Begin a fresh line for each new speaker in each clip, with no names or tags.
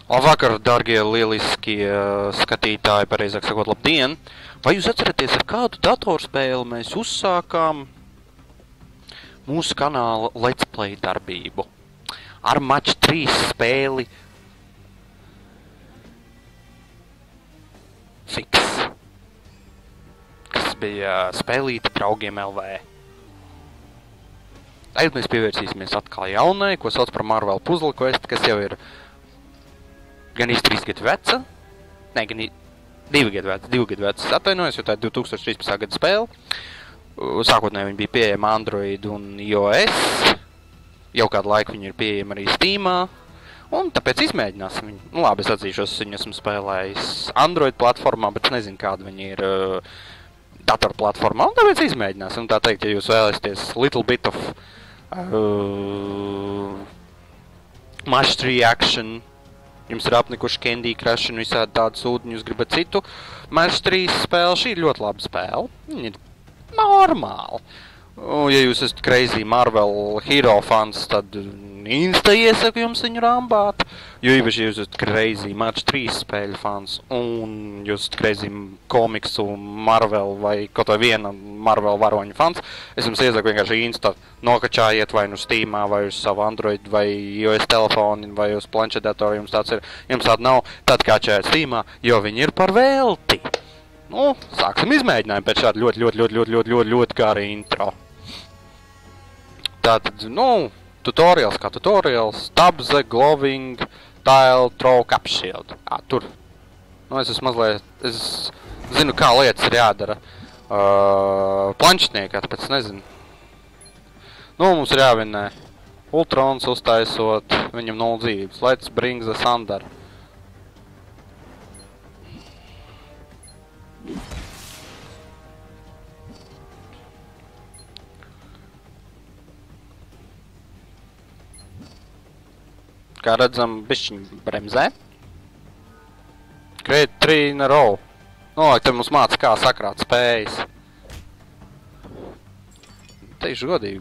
Labvakar, dargie lieliskie skatītāji, pareizāk sakot, labdien! Vai jūs atceraties, ar kādu datorspēli mēs uzsākām mūsu kanāla Let's Play darbību? Ar Match 3 spēli Fix, kas bija spēlīta draugiem LV. Tagad mēs pievērsīsimies atkal jaunai, ko sauc par Marvel Puzzle Quest, kas jau ir gan 3 gadu veca, ne, gan 2 gadu veca, atvainojos, jo tā ir 2013. Gada spēle. Sākotnēji viņi bija pieejama Android un iOS, jau kādu laiku viņi ir pieejama arī Steamā, un tāpēc izmēģināsim viņu. Nu labi, es atzīšos, viņu esmu spēlējis Android platformā, bet es nezinu, kāda viņi ir datorplatformā, un tāpēc izmēģināsim. Tā teikt, ja jūs vēlaties little bit of Match 3 action, jums ir apnikuši Candy Crush un visādi tādu sūdiņu, jūs gribat citu Match 3 spēli, šī ir ļoti laba spēle. Viņa ir normāla. Ja jūs esat crazy Marvel hero fans, tad insta iesaku jums viņu rambāt. Jo īpaši, ja jūs esat crazy Match 3 spēļu fans un jūs esat crazy komiksu Marvel vai kaut vai viena Marvel varoņu fans, es jums iesaku vienkārši insta nokačājiet vai nu Steamā, vai uz savu Android, vai iOS telefoni, vai uz planšetdatoru, jums tāds ir. Jums tāda nav, tad kačājiet Steamā, jo viņi ir par velti. Nu, sāksim izmēģinājumu pēc šāda ļoti gara intro. Tātad, nu, tutorials kā tutorials, tabze, glowing, tile, throw, cap shield. Tur. Nu, es esmu mazliet, es zinu, kā lietas ir jādara planšetniekā, tāpēc nezinu. Nu, mums ir jāvinē Ultrons uztaisot, viņam 0 dzīvības. Let's bring the thunder. Kā redzam, bišķiņ bremzē. Create 3 in a row. Nu, lai te mums māca, kā sakrāt spējas. Teikšu godīgi,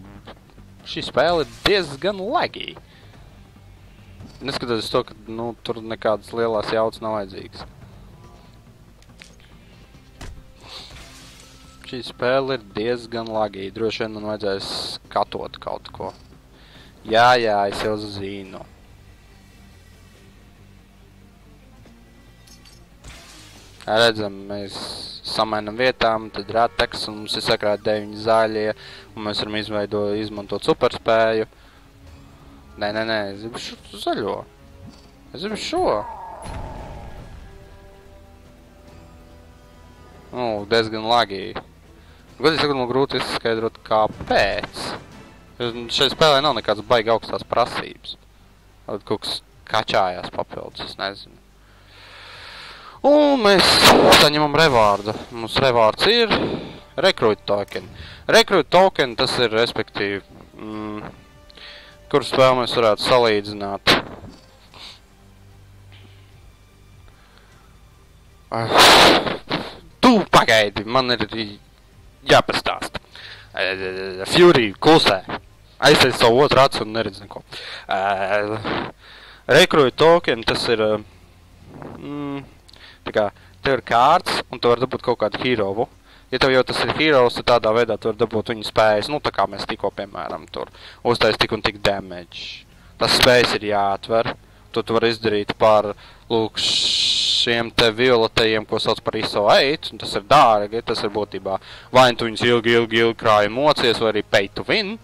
šī spēle ir diezgan lagī. Neskatoties to, ka, nu, tur nekādas lielās jautas nav vajadzīgas. Šī spēle ir diezgan lagī. Droši vien man vajadzēs skatot kaut ko. Jā, es jau zinu. Redzam, mēs samainam vietām, tad ir atteks, un mums ir sakrāt 9 zaļie, un mēs varam izmantot superspēju. Nē, es gribu šo zaļo. Es gribu šo. Nu, diezgan lagīgi. Godīgi sakot, man grūti izskaidrot, kāpēc. Šai spēlē nav nekāds baigi augstās prasības. Kaut kas kačājās papildus, es nezinu. Un mēs saņemam rewārdu. Mums rewārds ir Recruit Token. Recruit Token, tas ir, respektīvi, kuru spēli mēs varētu salīdzināt. Tu pagaidi, man ir jāpastāst. Fury, klusē. Aiztais savu otru acu un neredz neko. Recruit Token, tas ir tā kā, tev ir kārts, un tu var dabūt kaut kādu herovu. Ja tev jau tas ir heroes, tad tādā veidā tu var dabūt viņu spējas, nu tā kā mēs tikko, piemēram, tur uztais tik un tik damage. Tas spējas ir jāatver, to tu var izdarīt par, lūk, šiem te violetajiem, ko sauc par ISO 8, un tas ir dārgi, tas ir būtībā vai tu viņus ilgi krāji mocies, vai arī pay to win.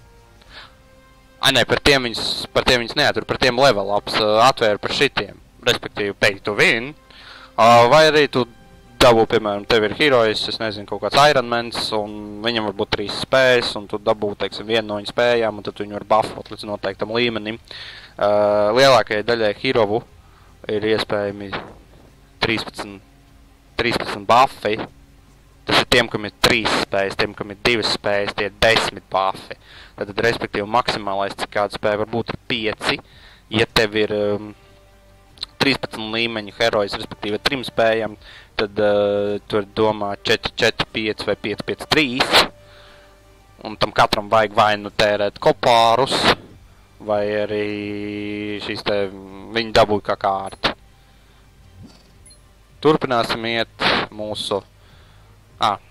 Nē, par tiem viņus neatver, par tiem level ups atvēr par šitiem, respektīvi pay to win. Vai arī tu dabū, piemēram, tev ir heroes, es nezinu, kaut kāds Ironmans, un viņam var būt 3 spējas, un tu dabū, teiksim, vienu no viņu spējām, un tad viņu var buffot līdz noteiktam līmenim. Lielākajai daļai herovu ir iespējami 13 buffi. Tas ir tiem, kam ir 3 spējas, tiem, kam ir 2 spējas, tie ir 10 buffi. Tad, respektīvi, maksimālais, cik kāda spēja var būt, ir 5. Ja tev ir 13 līmeņu herojas, respektīvi 3 spējām, tad tu var domāt 4-4-5 vai 5-5-3. Un tam katram vajag vai nu tērēt kopārus, vai arī šīs te viņi dabūja kā kārta. turpināsim iet mūsu...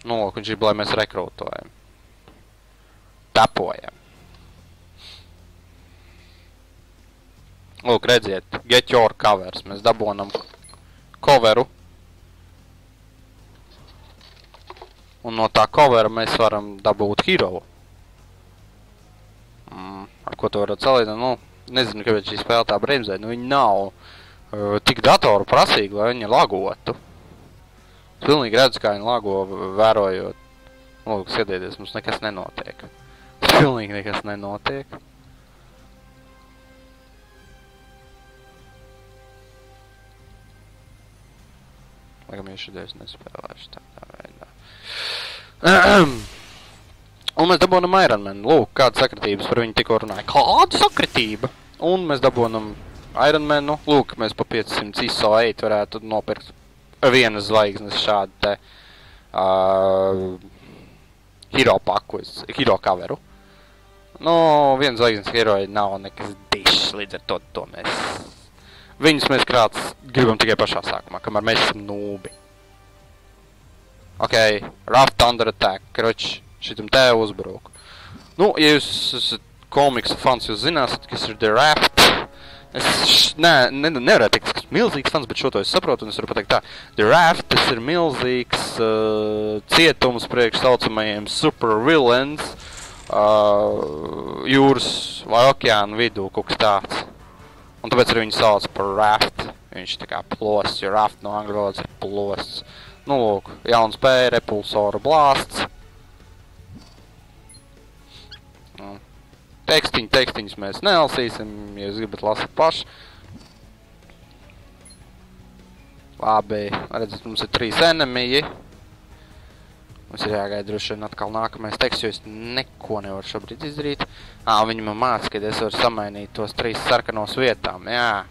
nu, lūk, viņš grib, lai mēs rekrūtojam. Tapojam. Lūk, redziet, get your covers. Mēs dabonam coveru. Un no tā covera mēs varam dabūt hero. Ar ko to varat salīdzināt? Nu, nezinu, kāpēc šī spēle tā bremzē. Nu, viņi nav tik datoru prasīgi, lai viņi lagotu. Es pilnīgi redzu, kā viņi lago, vērojot. Lūk, skatieties, mums nekas nenotiek. Pilnīgi nekas nenotiek. Laikam iešadies nespēlēšu tādā veidā. Un mēs dabonam Iron Man. Lūk, kāda sakritības par viņu tikko runāja. Kāda sakritība? Un mēs dabonam Iron Manu. Lūk, mēs pa 500 ISO 8 varētu nopirkt vienas zvaigznes šādu te hero paku, hero coveru. Nu, viens zvaigznes heroji nav nekas dišs, līdz ar to mēs... Viņus mēs krāts gribam tikai pašā sākumā, kamēr mēs esam nūbi. Ok, Raft under attack, kroč, šitam te uzbruku. Nu, ja jūs esat komiksu fans, jūs zināsiet, kas ir The Raft. Es nevarētu teikt, ka esmu milzīgs fans, bet šo to es saprotu, un es varu pateikt tā. The Raft, tas ir milzīgs cietums priekš saucamajiem supervillains jūras vai okeāna vidū, kaut kas tāds. Un tāpēc arī viņu sauc par Raft. Viņš tā kā plosts, jo Raft no angļu valodas ir plosts. Nu, lūk, jauna spēja, repulsora blāsts. Tekstiņus mēs nelasīsim, ja jūs gribat lasīt paši. Labi, redzat, mums ir 3 enemiji. Mums ir jāgaida droši vien atkal nākamais teksts, jo es neko nevaru šobrīd izdarīt. Viņi man māca, ka es varu samainīt tos 3 sarkanos vietām, jā.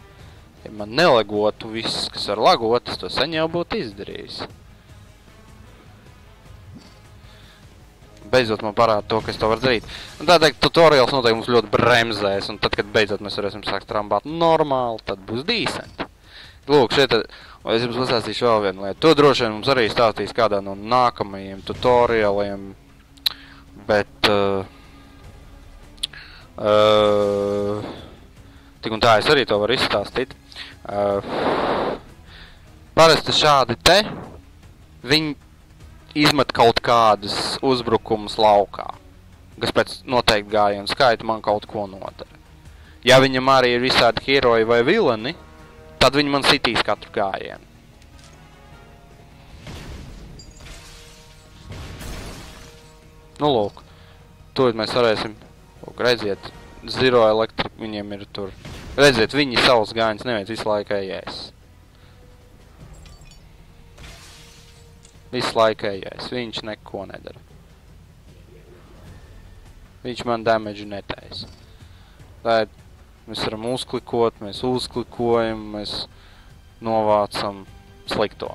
Ja man nelagotu viss, kas var lagot, es to sen jau būtu izdarījis. Beidzot man parāda to, ka es to varu darīt. Un tā teikt, tutorials noteikti mums ļoti bremzēs, un tad, kad beidzot mēs varēsim sākt trambāt normāli, tad būs decent. Lūk, šeit, es jums pastāstīšu vēl vienu lietu. To droši vien mums arī stāstīs kādā no nākamajiem tutorialiem, bet tik un tā es arī to varu izstāstīt. Parasti šādi te, viņi izmet kaut kādas uzbrukumus laukā, kas pēc noteikti gājienu skaita man kaut ko nodara. Ja viņam arī ir visādi heroji vai vileni, tad viņi man sitīs katru gājienu. Nu, lūk, tūlīt mēs varēsim, lūk, redziet, Zero Electric viņiem ir tur. Redziet, viņi savus gājienus neveic visu laiku ejēs. Visu laiku ejēs, viņš neko nedara. Viņš man damage netaisa. Tātad mēs varam uzklikot, mēs uzklikojam, mēs novācam slikto.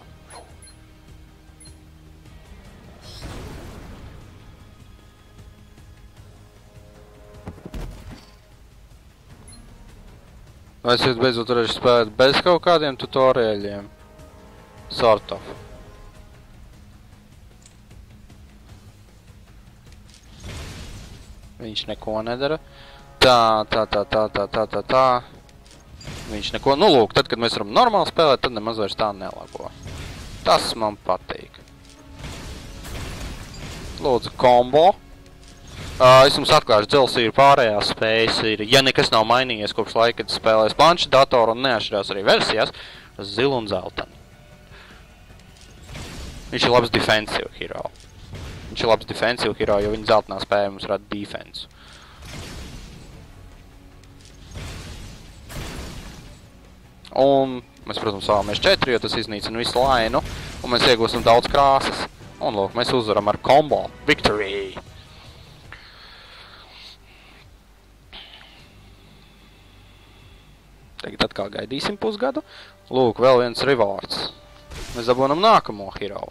Vai es beidzot varēšu spēlēt bez kaut kādiem tutoriāļiem? Sort of. Viņš neko nedara. Tā. Viņš neko... Nu, lūk, tad, kad mēs varam normāli spēlēt, tad nemaz vairs tā nelago. Tas man patīk. Lūdzu, kombo. Es jums atklāšu, Dzels ir pārējās spējas. Ja nekas nav mainījies kopš laika, kad spēlēs planšu datoru un neatšķirās arī versijās, zilu un zeltani. Viņš ir labs defensive hero. Viņš ir labs defensive hero, jo viņa zeltnā spēja mums rada defensu. Un mēs, protams, vēlamies 4, jo tas iznīcina visu lainu, un mēs iegūstam daudz krāsas. Un, lūk, mēs uzvaram ar combo. Victory! Tagad atkal gaidīsim pusgadu. Lūk, vēl viens rewards. Mēs dabonam nākamo hero.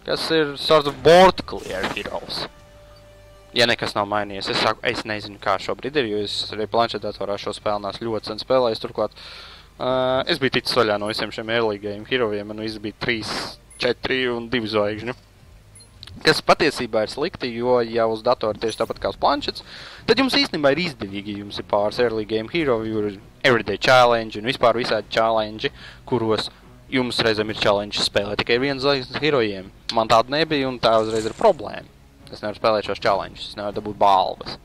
Kas ir sort of board clear heroes. Ja nekas nav mainījies, es nezinu, kā šobrīd ir, jo es arī planšetdatorā šo spēli nāc ļoti sen spēlējis, turklāt Es biju ticis vaļā no visiem šiem early game heroiem, man viss bija 3, 4 un 2 zvaigžņu. Kas patiesībā ir slikti, jo ja uz datora tieši tāpat kā uz planšets, tad jums īstenībā ir izdevīgi, ja jums ir pāris early game hero, jo ir everyday challenge un vispār visādi challenge, kuros jums reizēm ir challenge spēlēt tikai viens zvaigznes herojiem. Man tāda nebija un tā uzreiz ir problēma. Es nevaru spēlēt šos challenges, es nevaru dabūt balvas.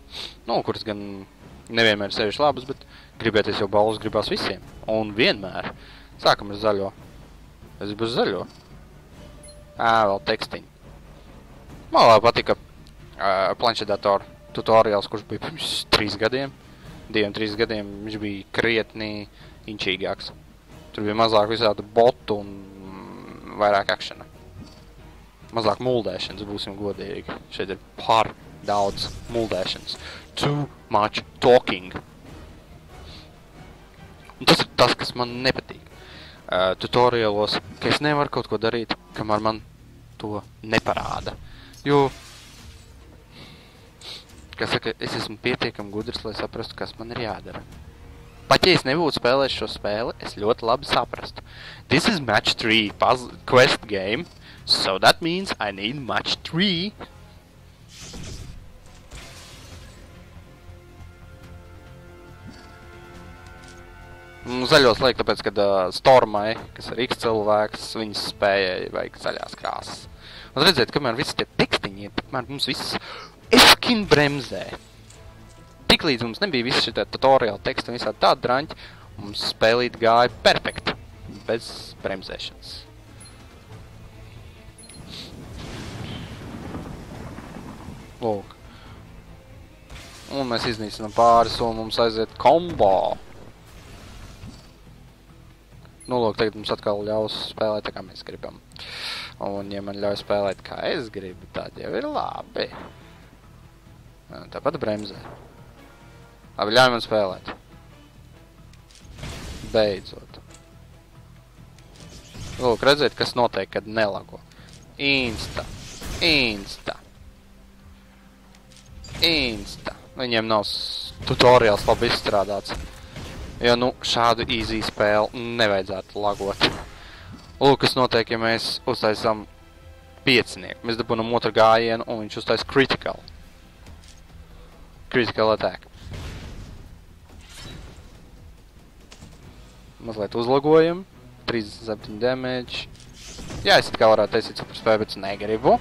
Nu, kuras gan nevienmēr sevišķi labas, bet gribēties jau balvas gribās visiem. Un vienmēr. Sākam ar zaļo. Es būs zaļo. Vēl tekstiņi. Man labi patika planšetdatoru tutoriāls, kurš bija pirms 3 gadiem. 2-3 gadiem viņš bija krietni inčīgāks. Tur bija mazāk visādu botu un vairāk akšana. Mazāk muldēšanas, būsim godīgi. Šeit ir par daudz muldēšanas. Too much talking. Un tas ir tas, kas man nepatīk. Tutoriālos, ka es nevaru kaut ko darīt, kamēr man to neparāda. Jo, kā saka, es esmu pietiekami gudrs, lai saprastu, kas man ir jādara. Pat ja es nebūtu spēlējis šo spēli, es ļoti labi saprastu. This is match 3 quest game, so that means I need match 3. Zaļos liek, tāpēc, kad Stormai, kas ir X cilvēks, viņas spējai vajag zaļās krāsas. Un redziet, kamēr visi tie tekstiņi ir, tikmēr mums viss eskin bremzē. Tiklīdz mums nebija visi šitie tutoriāli teksti un visādi tādi draņķi, mums spēlīt gāja perfekti, bez bremzēšanas. Lūk. Un mēs iznīcinām pāris un mums aiziet kombo. Nu, lūk, tagad mums atkal ļaus spēlēt tā, kā mēs gribam. Un, ja man ļauj spēlēt, kā es gribu, tad jau ir labi. Tāpat bremzē. Labi, ļauj man spēlēt. Beidzot. Lūk, redziet, kas notiek, kad nelago. Insta. Viņiem nav tutoriāls labi izstrādāts. Jo, nu, šādu easy spēli nevajadzētu lagot. Lūk, kas notiek, ja mēs uztaisām 5-nieku. Mēs dabūnam otru gājienu, un viņš uztais critical. Critical attack. Mazliet uzlagojam. 37 damage. Jā, es kā varētu taisīt superspēju, bet es negribu.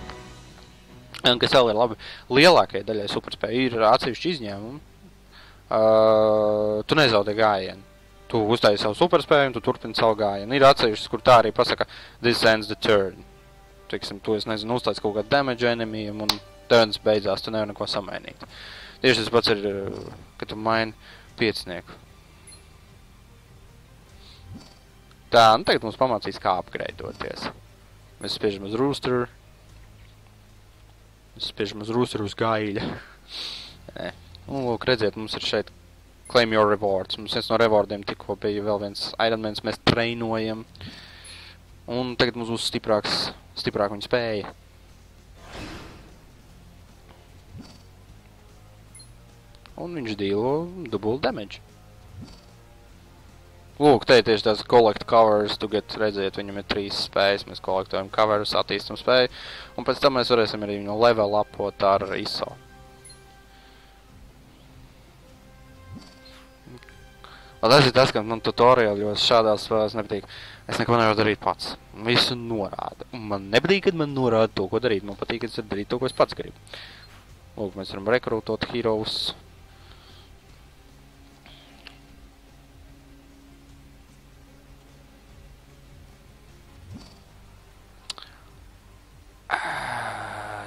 Un kas vēl ir labi, lielākajai daļai superspēju ir atsevišķi izņēmumi. Tu nezaudē gājienu. Tu uztaisi savu superspēju un tu turpini savu gājienu. Ir atsevišķis, kur tā arī pasaka this ends the turn. Teiksim, tu, es nezinu, uztaisi kaut kādu damage enemijam un turns beidzās, tu nevar neko samainīt. Tieši tas pats ir, kad tu maini 5-nieku. Tā, nu tagad mums pamācīs, kā upgradeoties. Mēs spiežam uz rooster. Mēs spiežam uz rooster uz gāļa. Un, lūk, redziet, mums ir šeit claim your rewards. Mums viens no rewardiem tikko bija vēl viens Ironmans, mēs treinojam. Un tagad mums būs stiprāk viņa spēja. Un viņš dīlo double damage. Lūk, te ir tieši tās collect covers, redziet, viņam ir 3 spējas, mēs kolektojam coverus, attīstam spēju, un pēc tam mēs varēsim arī viņu level upot ar ISO. Un tas ir tas, ka man tutoriāļos šādās spēlēs nepatīk. Es neko nevaru darīt pats. Visu norāda. Un man nepatīk, kad man norāda to, ko darīt. Man patīk, kad es varu darīt to, ko es pats gribu. Lūk, mēs varam rekrūtot heroes.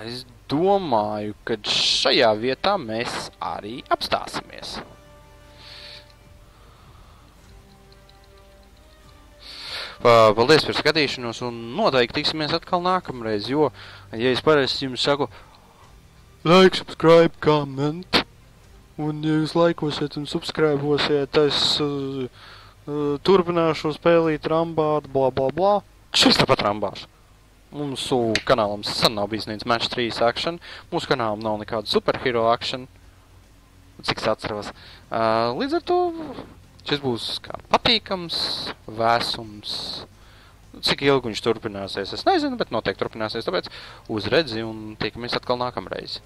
Es domāju, ka šajā vietā mēs arī apstāsimies. Paldies par skatīšanos un noteikti tiksimies atkal nākamreiz, jo, ja es parasti jums saku like, subscribe, comment, un ja jūs laikosiet un subscribosiet, es turpināšu spēlīt rambāt, bla bla bla, šis tāpat rambāšu. Mūsu kanālam sen nav bijis neviens match 3 action, mūsu kanālam nav nekāda superhero action, cik es atceros. Līdz ar to Šis būs kā patīkams, vēsums. Cik ilgi viņš turpināsies, es nezinu, bet noteikti turpināsies, tāpēc uzredzi un tiekamies atkal nākamreiz.